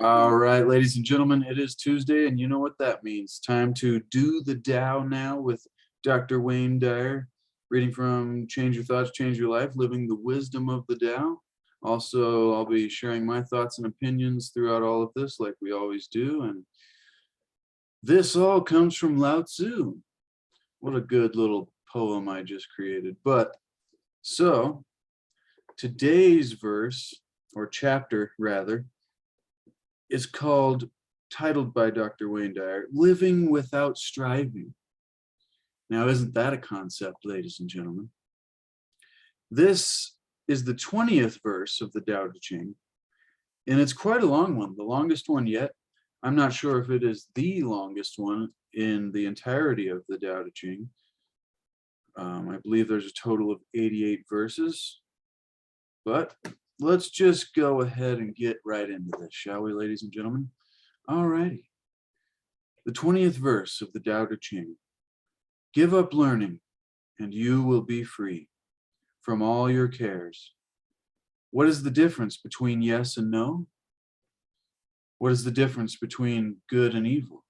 All right, ladies and gentlemen, it is Tuesday, and you know what that means. Time to do the Tao now with Dr. Wayne Dyer, reading from Change Your Thoughts, Change Your Life, Living the Wisdom of the Tao. Also, I'll be sharing my thoughts and opinions throughout all of this, like we always do. And this all comes from Lao-tzu. What a good little poem I just created. So today's verse, or chapter rather, is titled by Dr. Wayne Dyer, Living Without Striving. Now, isn't that a concept, ladies and gentlemen? This is the 20th verse of the Tao Te Ching, and it's quite a long one, the longest one yet. I'm not sure if it is the longest one in the entirety of the Tao Te Ching. I believe there's a total of 88 verses, but let's just go ahead and get right into this, shall we, ladies and gentlemen? All righty. The 20th verse of the Tao Te Ching. Give up learning, and you will be free from all your cares. What is the difference between yes and no? What is the difference between good and evil?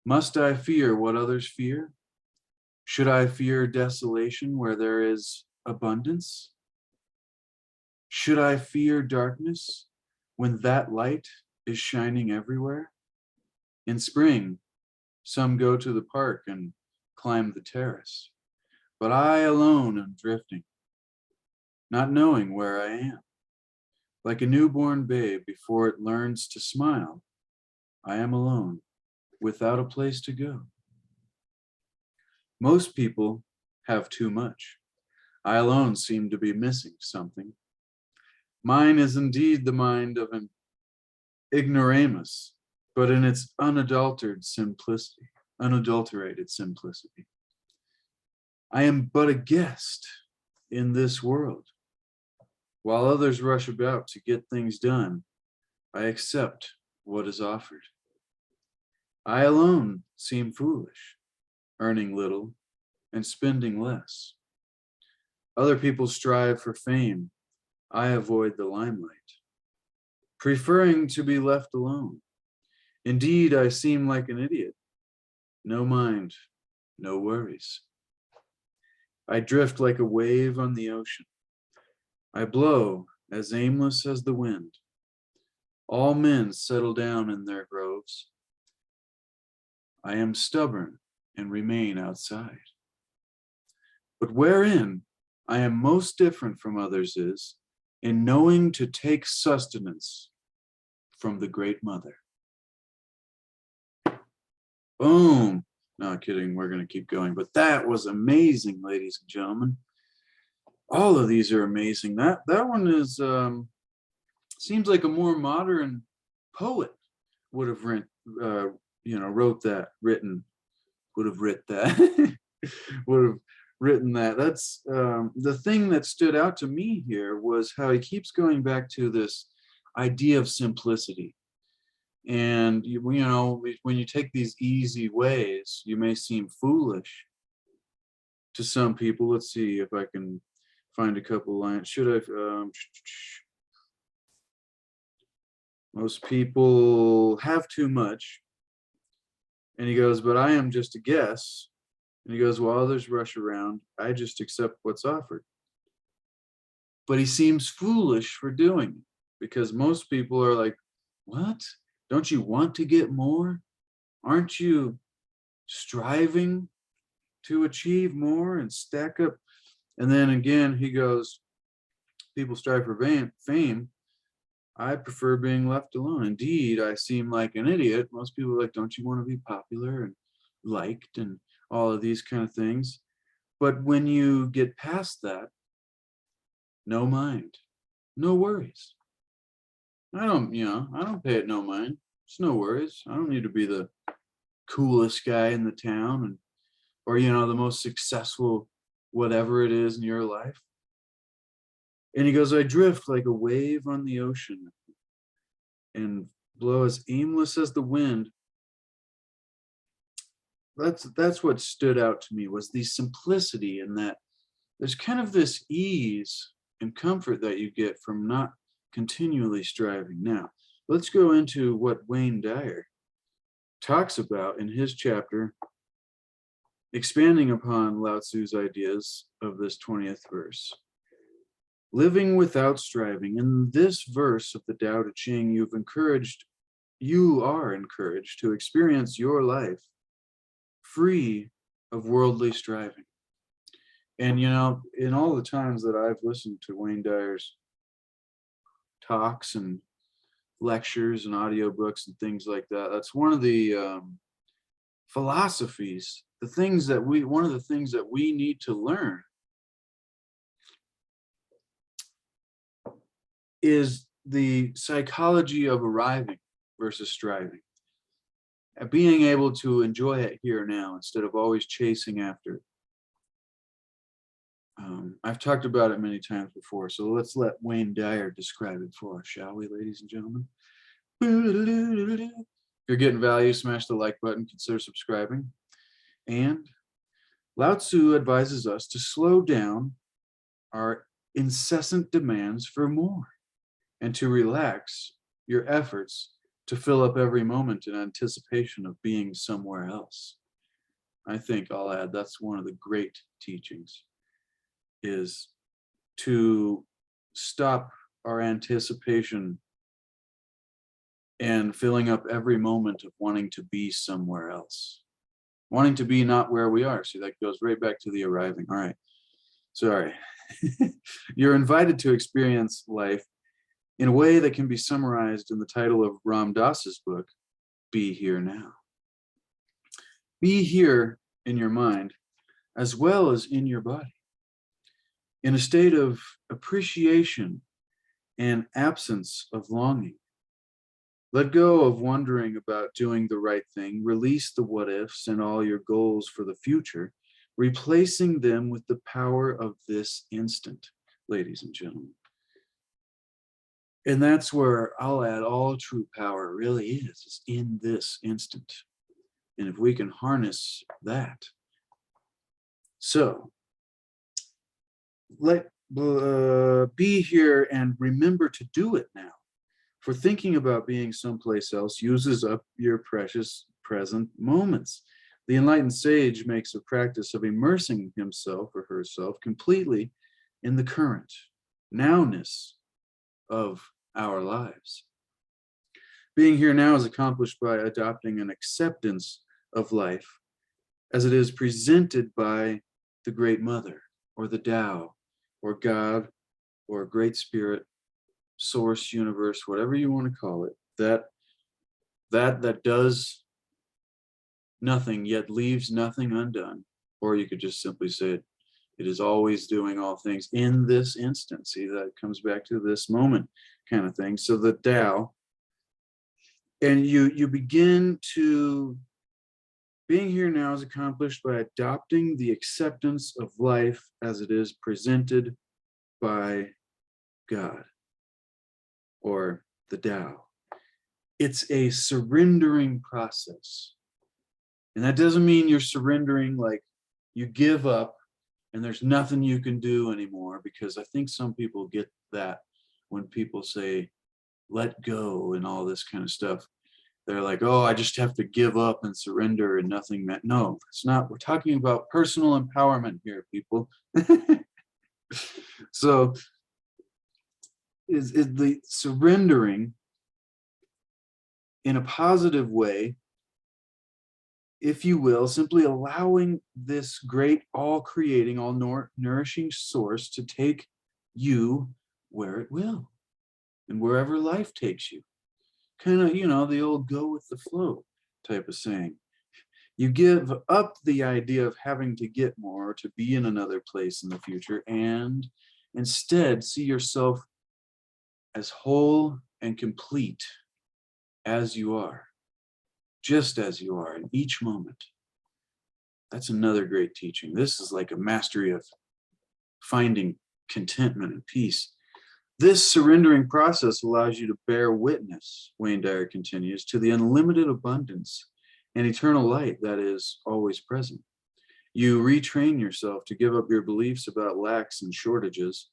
Must I fear what others fear? Should I fear desolation where there is abundance? Should I fear darkness when that light is shining everywhere? In spring, some go to the park and climb the terrace, but I alone am drifting, not knowing where I am. Like a newborn babe before it learns to smile, I am alone, without a place to go. Most people have too much. I alone seem to be missing something. Mine is indeed the mind of an ignoramus, but in its unadulterated simplicity. I am but a guest in this world. While others rush about to get things done, I accept what is offered. I alone seem foolish, earning little and spending less. Other people strive for fame. I avoid the limelight, preferring to be left alone. Indeed, I seem like an idiot. No mind, no worries. I drift like a wave on the ocean. I blow as aimless as the wind. All men settle down in their groves. I am stubborn and remain outside. But wherein I am most different from others is in knowing to take sustenance from the Great Mother. Boom. Not kidding, we're going to keep going. But that was amazing, ladies and gentlemen. All of these are amazing. That one is seems like a more modern poet would have written that. That's the thing that stood out to me here was how he keeps going back to this idea of simplicity. And when you take these easy ways, you may seem foolish to some people. Let's see if I can find a couple lines. Most people have too much. And he goes, but I am just a guess. And he goes, while others rush around, I just accept what's offered. But he seems foolish for doing it because most people are like, what? Don't you want to get more? Aren't you striving to achieve more and stack up? And then again, he goes, people strive for fame. I prefer being left alone. Indeed, I seem like an idiot. Most people are like, don't you want to be popular and liked and all of these kind of things? But when you get past that, no mind, no worries. I don't pay it no mind. It's no worries. I don't need to be the coolest guy in the town or the most successful whatever it is in your life. And he goes, I drift like a wave on the ocean and blow as aimless as the wind. That's what stood out to me, was the simplicity in that there's kind of this ease and comfort that you get from not continually striving. Now, let's go into what Wayne Dyer talks about in his chapter, expanding upon Lao-tzu's ideas of this 20th verse. Living without striving. In this verse of the Tao Te Ching, you are encouraged to experience your life free of worldly striving. And you know, in all the times that I've listened to Wayne Dyer's talks and lectures and audiobooks and things like that, that's one of the philosophies, one of the things that we need to learn is the psychology of arriving versus striving. Being able to enjoy it here and now instead of always chasing after it. I've talked about it many times before, so let's let Wayne Dyer describe it for us, shall we, ladies and gentlemen? If you're getting value, smash the like button, consider subscribing. And Lao-tzu advises us to slow down our incessant demands for more and to relax your efforts to fill up every moment in anticipation of being somewhere else. I think I'll add that's one of the great teachings, is to stop our anticipation and filling up every moment of wanting to be somewhere else, wanting to be not where we are. See, that goes right back to the arriving. All right, sorry. You're invited to experience life in a way that can be summarized in the title of Ram Dass's book, Be Here Now. Be here in your mind as well as in your body, in a state of appreciation and absence of longing. Let go of wondering about doing the right thing, release the what ifs and all your goals for the future, replacing them with the power of this instant, ladies and gentlemen. And that's where I'll add all true power really is in this instant. And if we can harness that. So, be here and remember to do it now. For thinking about being someplace else uses up your precious present moments. The enlightened sage makes a practice of immersing himself or herself completely in the current nowness of our lives. Being here now is accomplished by adopting an acceptance of life as it is presented by the Great Mother, or the Tao, or God, or Great Spirit, Source, Universe, whatever you want to call it, that does nothing yet leaves nothing undone. Or you could just simply say it is always doing all things in this instant. See, that comes back to this moment kind of thing. So the Tao, and you begin to, being here now is accomplished by adopting the acceptance of life as it is presented by God, or the Tao. It's a surrendering process. And that doesn't mean you're surrendering like you give up and there's nothing you can do anymore, because I think some people get that when people say, let go and all this kind of stuff. They're like, oh, I just have to give up and surrender and nothing. No, it's not. We're talking about personal empowerment here, people. So is the surrendering in a positive way, if you will, simply allowing this great, all-creating, all-nourishing source to take you where it will and wherever life takes you. Kind of, you know, the old go with the flow type of saying. You give up the idea of having to get more, to be in another place in the future, and instead see yourself as whole and complete as you are, just as you are in each moment. That's another great teaching. This is like a mastery of finding contentment and peace. This surrendering process allows you to bear witness, Wayne Dyer continues, to the unlimited abundance and eternal light that is always present. You retrain yourself to give up your beliefs about lacks and shortages.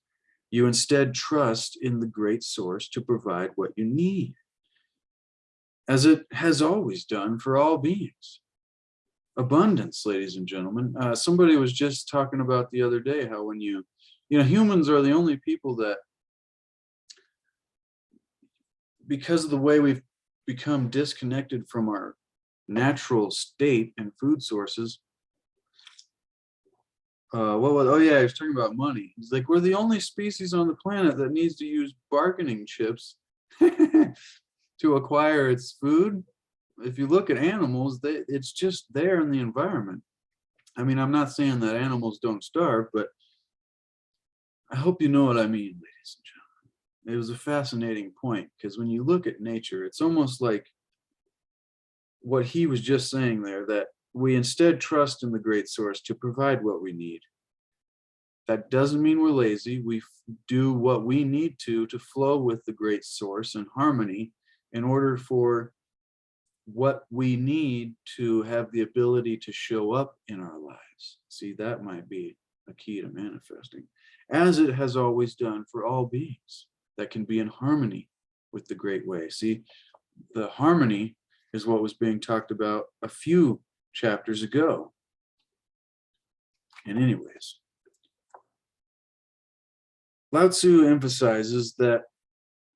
You instead trust in the great source to provide what you need. as it has always done for all beings. Abundance, ladies and gentlemen. Somebody was just talking about the other day how when humans are the only people that, because of the way we've become disconnected from our natural state and food sources. Oh yeah, he was talking about money. He's like, we're the only species on the planet that needs to use bargaining chips to acquire its food. If you look at animals, it's just there in the environment. I mean, I'm not saying that animals don't starve, but I hope you know what I mean, ladies and gentlemen. It was a fascinating point because when you look at nature, it's almost like what he was just saying there, that we instead trust in the great source to provide what we need. That doesn't mean we're lazy. We do what we need to flow with the great source in harmony in order for what we need to have the ability to show up in our lives. See, that might be a key to manifesting, as it has always done for all beings that can be in harmony with the great way. See, the harmony is what was being talked about a few chapters ago. And anyways, Lao-tzu emphasizes that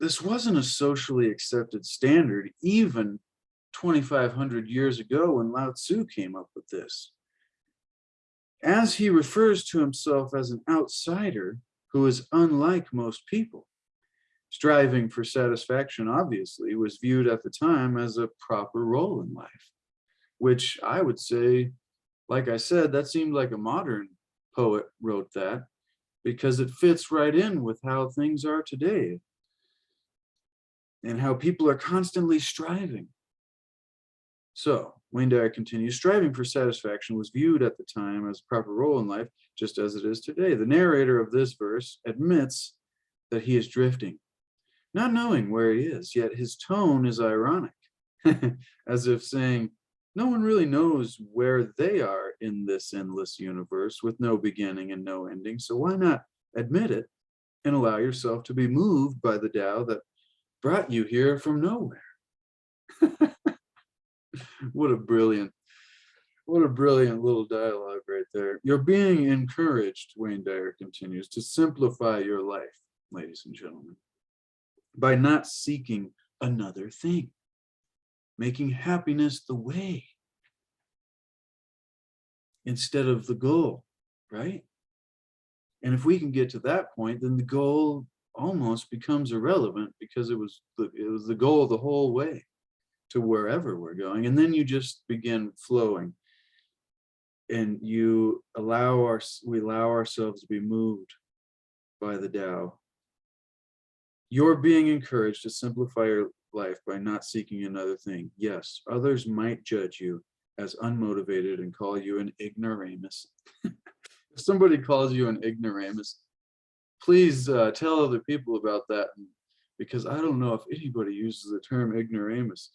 this wasn't a socially accepted standard even 2,500 years ago when Lao-tzu came up with this. As he refers to himself as an outsider who is unlike most people, striving for satisfaction obviously was viewed at the time as a proper role in life, which I would say, like I said, that seemed like a modern poet wrote that because it fits right in with how things are today and how people are constantly striving. So, Wayne Dyer continues, striving for satisfaction was viewed at the time as a proper role in life, just as it is today. The narrator of this verse admits that he is drifting, not knowing where he is, yet his tone is ironic, as if saying, no one really knows where they are in this endless universe with no beginning and no ending, so why not admit it and allow yourself to be moved by the Tao that brought you here from nowhere. What a brilliant little dialogue right there. You're being encouraged, Wayne Dyer continues, to simplify your life, ladies and gentlemen, by not seeking another thing, making happiness the way instead of the goal, right? And if we can get to that point, then the goal almost becomes irrelevant because it was the goal the whole way to wherever we're going. And then you just begin flowing and we allow ourselves to be moved by the Tao. You're being encouraged to simplify your life by not seeking another thing. Yes, others might judge you as unmotivated and call you an ignoramus. If somebody calls you an ignoramus, please tell other people about that, because I don't know if anybody uses the term ignoramus.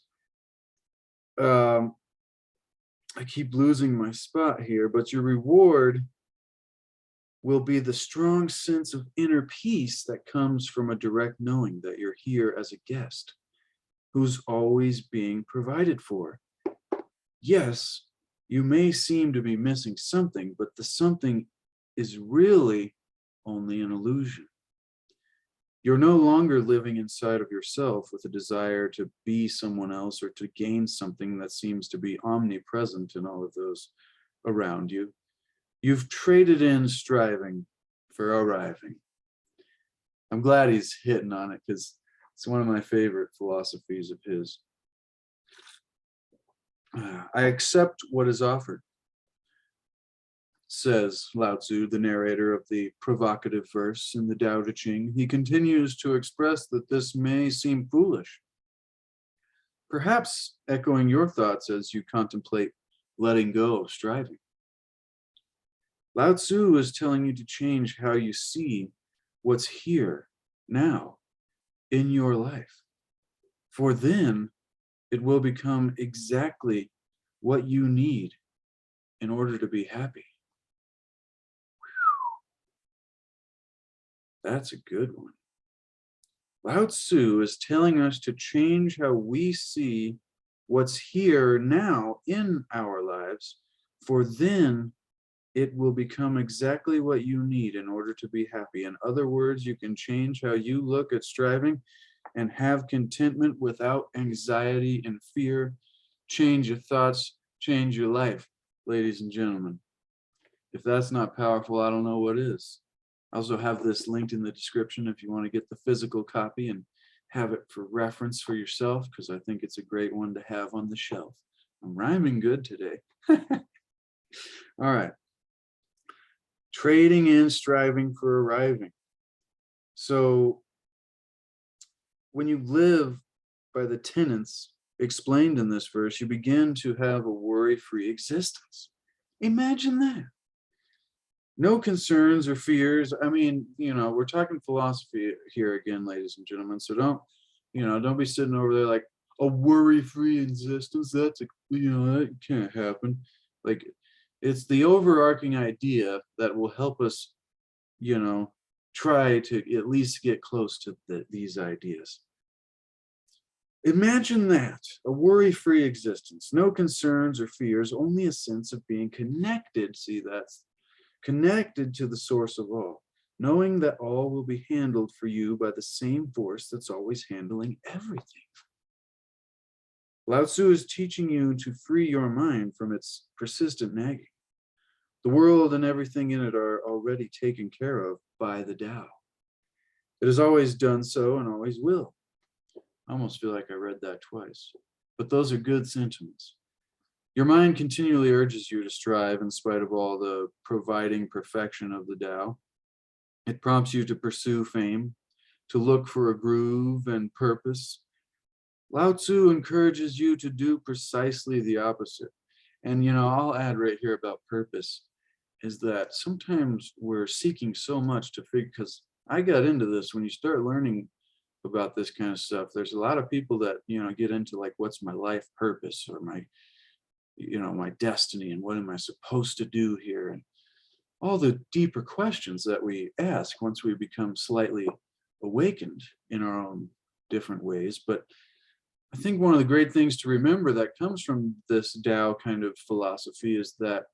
I keep losing my spot here, but your reward will be the strong sense of inner peace that comes from a direct knowing that you're here as a guest who's always being provided for. Yes, you may seem to be missing something, but the something is really only an illusion. You're no longer living inside of yourself with a desire to be someone else or to gain something that seems to be omnipresent in all of those around you. You've traded in striving for arriving. I'm glad he's hitting on it because it's one of my favorite philosophies of his. I accept what is offered, says Lao-tzu, the narrator of the provocative verse in the Tao Te Ching. He continues to express that this may seem foolish, perhaps echoing your thoughts as you contemplate letting go of striving. Lao-tzu is telling you to change how you see what's here, now, in your life, for then it will become exactly what you need in order to be happy. That's a good one. Lao-tzu is telling us to change how we see what's here now in our lives, for then it will become exactly what you need in order to be happy. In other words, you can change how you look at striving and have contentment without anxiety and fear. Change your thoughts, change your life, ladies and gentlemen. If that's not powerful, I don't know what is. I also have this linked in the description if you want to get the physical copy and have it for reference for yourself, because I think it's a great one to have on the shelf. I'm rhyming good today. All right. Trading and striving for arriving. So when you live by the tenets explained in this verse, you begin to have a worry-free existence. Imagine that. No concerns or fears. I mean, we're talking philosophy here again, ladies and gentlemen. So don't be sitting over there like a worry-free existence. That can't happen. Like, it's the overarching idea that will help us, try to at least get close to these ideas. Imagine that, a worry-free existence, no concerns or fears, only a sense of being connected. See, that's connected to the source of all, knowing that all will be handled for you by the same force that's always handling everything. Lao-tzu is teaching you to free your mind from its persistent nagging. The world and everything in it are already taken care of by the Tao. It has always done so and always will. I almost feel like I read that twice, but those are good sentiments. Your mind continually urges you to strive in spite of all the providing perfection of the Tao. It prompts you to pursue fame, to look for a groove and purpose. Lao-tzu encourages you to do precisely the opposite. And I'll add right here about purpose is that sometimes we're seeking so much to figure, because I got into this, when you start learning about this kind of stuff, there's a lot of people that, get into like, what's my life purpose, or my destiny, and what am I supposed to do here? And all the deeper questions that we ask once we become slightly awakened in our own different ways. But I think one of the great things to remember that comes from this Tao kind of philosophy is that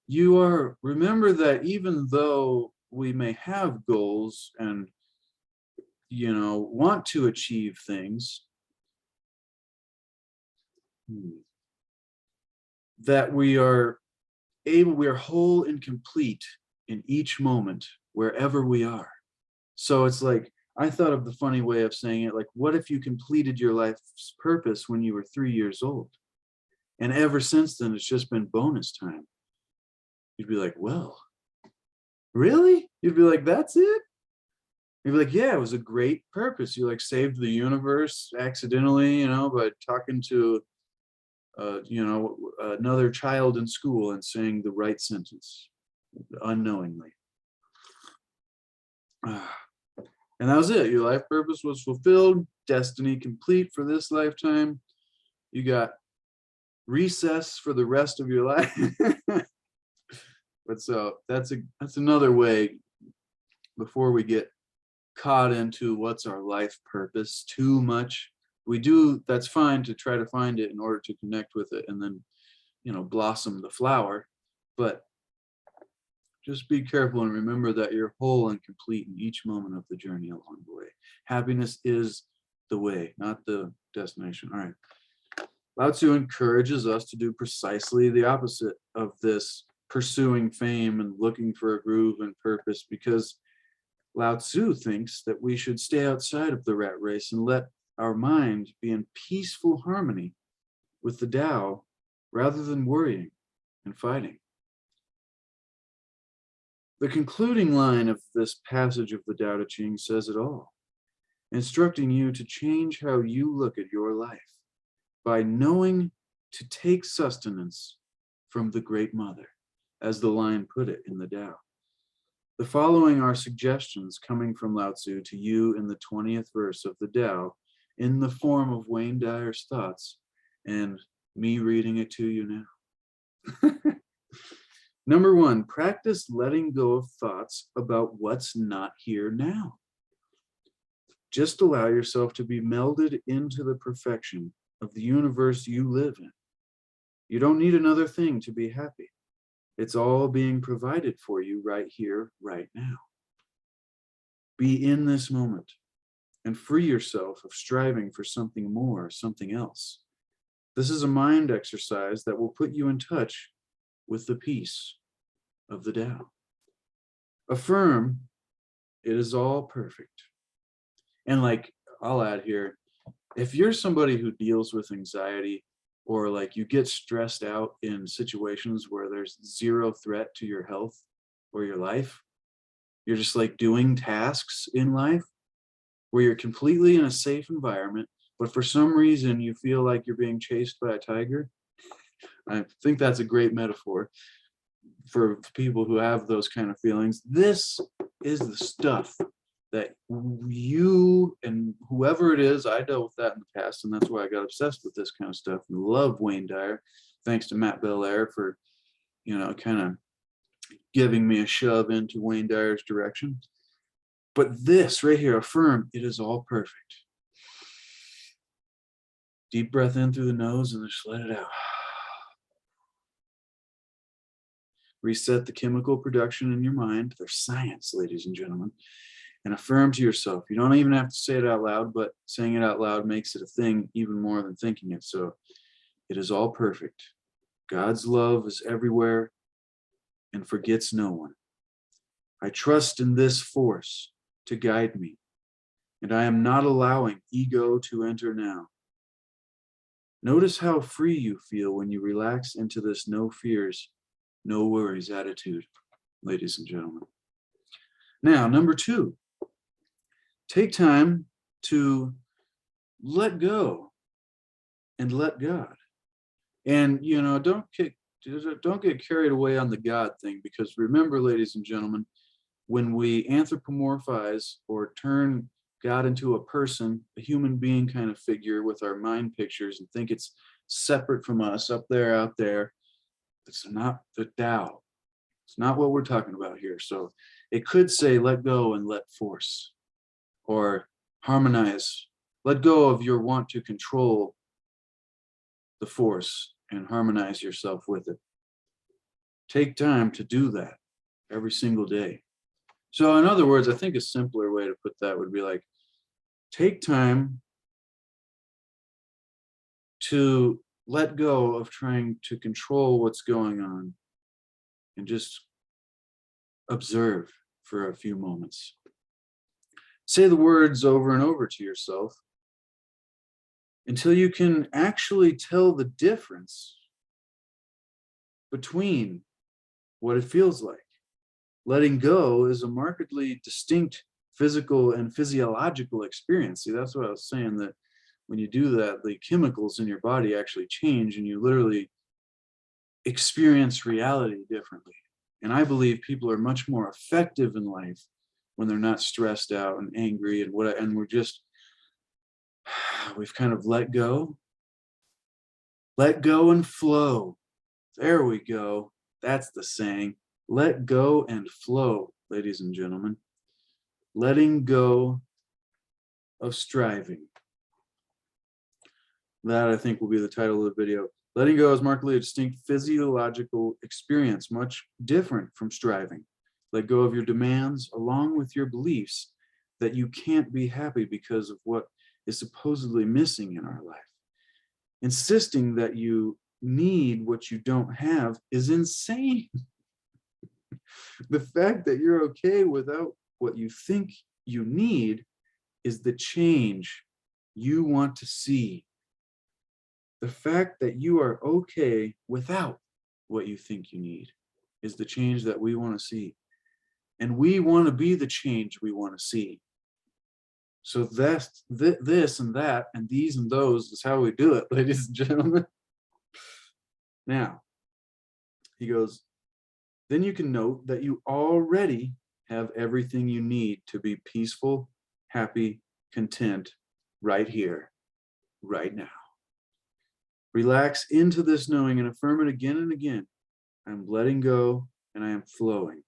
remember that even though we may have goals and, want to achieve things, that we are whole and complete in each moment, wherever we are. So it's like, I thought of the funny way of saying it, like, what if you completed your life's purpose when you were 3 years old? And ever since then, it's just been bonus time. You'd be like, well, really? You'd be like, that's it? You'd be like, yeah, it was a great purpose. You like saved the universe accidentally, by talking to another child in school and saying the right sentence unknowingly. And that was it. Your life purpose was fulfilled, destiny complete for this lifetime. You got recess for the rest of your life. But so that's another way, before we get caught into what's our life purpose too much. That's fine to try to find it in order to connect with it and then, blossom the flower. But just be careful and remember that you're whole and complete in each moment of the journey along the way. Happiness is the way, not the destination. All right. Lao-tzu encourages us to do precisely the opposite of this pursuing fame and looking for a groove and purpose, because Lao-tzu thinks that we should stay outside of the rat race and let our mind be in peaceful harmony with the Tao rather than worrying and fighting. The concluding line of this passage of the Tao Te Ching says it all, instructing you to change how you look at your life by knowing to take sustenance from the Great Mother, as the line put it in the Tao. The following are suggestions coming from Lao-tzu to you in the 20th verse of the Tao, in the form of Wayne Dyer's thoughts and me reading it to you now. Number 1, practice letting go of thoughts about what's not here now. Just allow yourself to be melded into the perfection of the universe you live in. You don't need another thing to be happy. It's all being provided for you right here, right now. Be in this moment and free yourself of striving for something more, something else. This is a mind exercise that will put you in touch with the peace of the Tao. Affirm, it is all perfect. And like, I'll add here, if you're somebody who deals with anxiety, or like you get stressed out in situations where there's zero threat to your health or your life, you're just like doing tasks in life where you're completely in a safe environment, but for some reason you feel like you're being chased by a tiger. I think that's a great metaphor for people who have those kind of feelings. This is the stuff that you and whoever it is, I dealt with that in the past, and that's why I got obsessed with this kind of stuff and love Wayne Dyer, thanks to Matt Belair for, kind of giving me a shove into Wayne Dyer's direction. But this right here, affirm, it is all perfect. Deep breath in through the nose and just let it out. Reset the chemical production in your mind. There's science, ladies and gentlemen. And affirm to yourself. You don't even have to say it out loud, but saying it out loud makes it a thing even more than thinking it. So it is all perfect. God's love is everywhere and forgets no one. I trust in this force to guide me, and I am not allowing ego to enter now. Notice how free you feel when you relax into this no fears, no worries attitude, ladies and gentlemen. Now, number 2. Take time to let go and let God. And, don't get carried away on the God thing, because remember, ladies and gentlemen, when we anthropomorphize or turn God into a person, a human being kind of figure with our mind pictures and think it's separate from us up there, out there, it's not the Tao. It's not what we're talking about here. So it could say, let go and let force. Or harmonize, let go of your want to control the force and harmonize yourself with it. Take time to do that every single day. So in other words, I think a simpler way to put that would be like, take time to let go of trying to control what's going on and just observe for a few moments. Say the words over and over to yourself until you can actually tell the difference between what it feels like. Letting go is a markedly distinct physical and physiological experience. See, that's what I was saying, that when you do that, the chemicals in your body actually change and you literally experience reality differently. And I believe people are much more effective in life when they're not stressed out and angry and we've kind of let go and flow. There we go. That's the saying. Let go and flow, ladies and gentlemen. Letting go of striving. That, I think, will be the title of the video. Letting go is markedly a distinct physiological experience, much different from striving. Let go of your demands along with your beliefs that you can't be happy because of what is supposedly missing in our life. Insisting that you need what you don't have is insane. The fact that you're okay without what you think you need is the change you want to see. The fact that you are okay without what you think you need is the change that we want to see. And we want to be the change we want to see. So that's this and that and these and those is how we do it, ladies and gentlemen. Now, he goes, then you can note that you already have everything you need to be peaceful, happy, content right here, right now. Relax into this knowing and affirm it again and again. I'm letting go and I am flowing.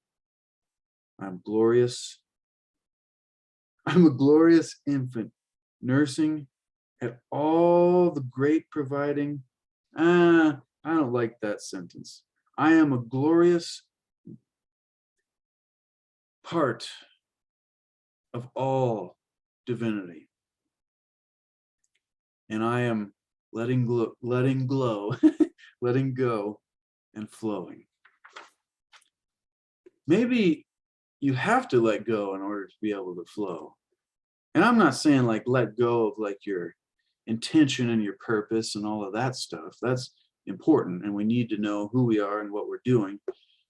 I'm glorious. I'm a glorious infant, nursing at all the great providing. I don't like that sentence. I am a glorious part of all divinity. And I am letting glow, letting go and flowing. Maybe you have to let go in order to be able to flow. And I'm not saying like let go of like your intention and your purpose and all of that stuff. That's important. And we need to know who we are and what we're doing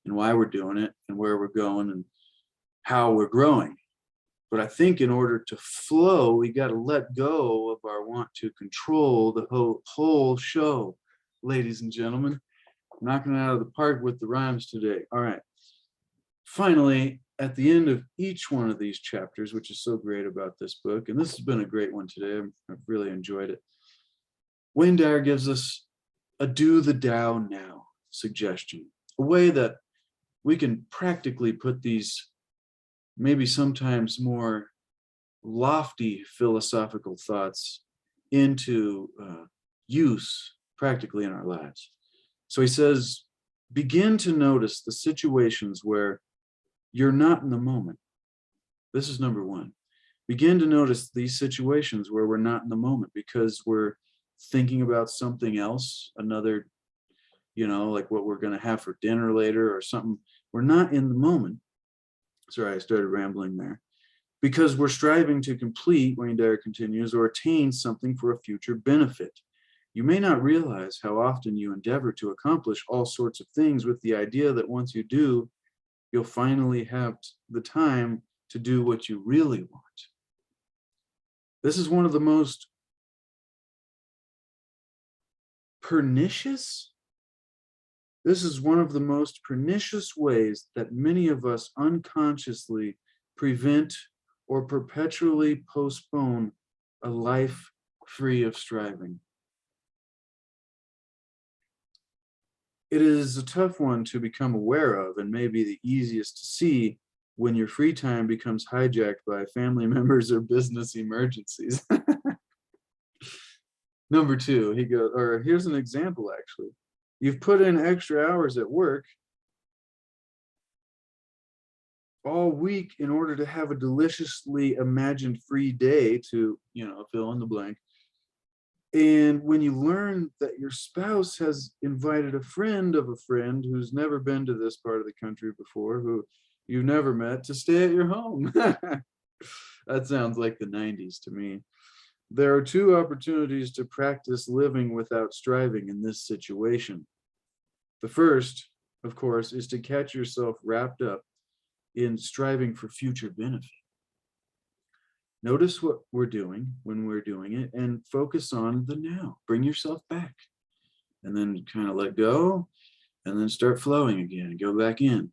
and why we're doing it and where we're going and how we're growing. But I think in order to flow, we got to let go of our want to control the whole show, ladies and gentlemen. I'm knocking it out of the park with the rhymes today. All right. Finally, at the end of each one of these chapters, which is so great about this book, and this has been a great one today, I've really enjoyed it. Wayne Dyer gives us a do the Tao now suggestion, a way that we can practically put these maybe sometimes more lofty philosophical thoughts into use practically in our lives. So he says, begin to notice the situations where you're not in the moment. This is number one. Begin to notice these situations where we're not in the moment because we're thinking about something else, another, like what we're going to have for dinner later or something. We're not in the moment. Sorry, I started rambling there. Because we're striving to complete, Wayne Dyer continues, or attain something for a future benefit. You may not realize how often you endeavor to accomplish all sorts of things with the idea that once you do, you'll finally have the time to do what you really want. This is one of the most pernicious ways that many of us unconsciously prevent or perpetually postpone a life free of striving. It is a tough one to become aware of and maybe the easiest to see when your free time becomes hijacked by family members or business emergencies. Number two, he goes, or here's an example actually. You've put in extra hours at work all week in order to have a deliciously imagined free day to, fill in the blank. And when you learn that your spouse has invited a friend of a friend who's never been to this part of the country before, who you've never met, to stay at your home. That sounds like the 90s to me. There are two opportunities to practice living without striving in this situation. The first, of course, is to catch yourself wrapped up in striving for future benefit. Notice what we're doing when we're doing it and focus on the now. Bring yourself back and then kind of let go and then start flowing again and go back in.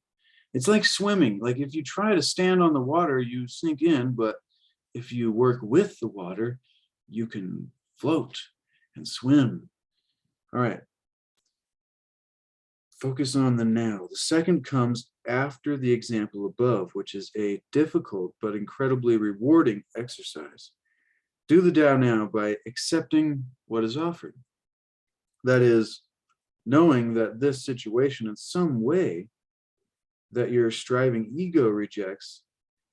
It's like swimming. Like if you try to stand on the water, you sink in, but if you work with the water, you can float and swim. All right. Focus on the now. The second comes after the example above, which is a difficult but incredibly rewarding exercise. Do the Tao now by accepting what is offered. That is, knowing that this situation in some way that your striving ego rejects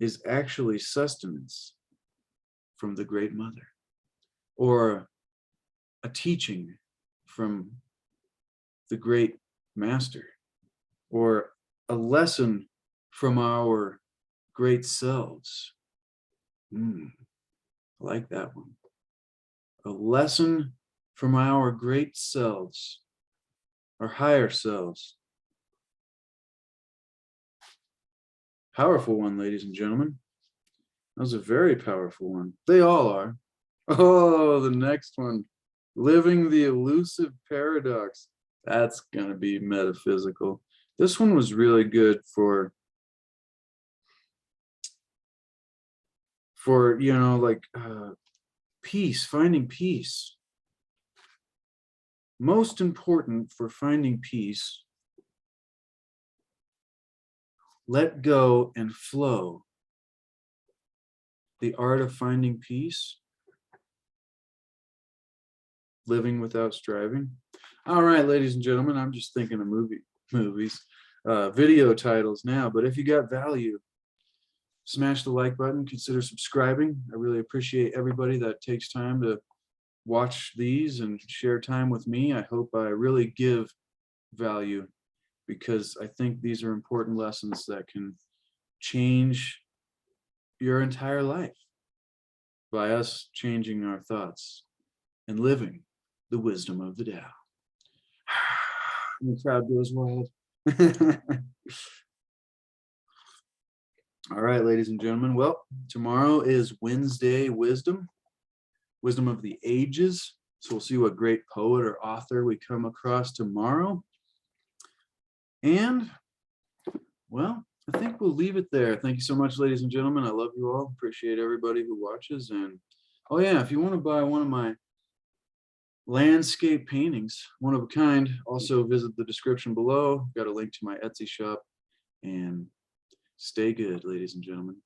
is actually sustenance from the Great Mother, or a teaching from the Great Master, or a lesson from our great selves. I like that one. A lesson from our great selves, our higher selves. Powerful one, ladies and gentlemen. That was a very powerful one. They all are. Oh, the next one. Living the elusive paradox. That's going to be metaphysical. This one was really good for peace, finding peace. Most important for finding peace, let go and flow. The Art of Finding Peace. Living Without Striving. All right, ladies and gentlemen, I'm just thinking of movies, video titles now, but if you got value, smash the like button, consider subscribing. I really appreciate everybody that takes time to watch these and share time with me. I hope I really give value, because I think these are important lessons that can change your entire life by us changing our thoughts and living the wisdom of the Tao. And the crowd goes wild. All right, ladies and gentlemen. Well, tomorrow is Wednesday Wisdom of the Ages. So we'll see what great poet or author we come across tomorrow. And, well, I think we'll leave it there. Thank you so much, ladies and gentlemen. I love you all. Appreciate everybody who watches. And, oh yeah, if you want to buy one of my landscape paintings, one of a kind, also visit the description below. Got a link to my Etsy shop. And stay good, ladies and gentlemen.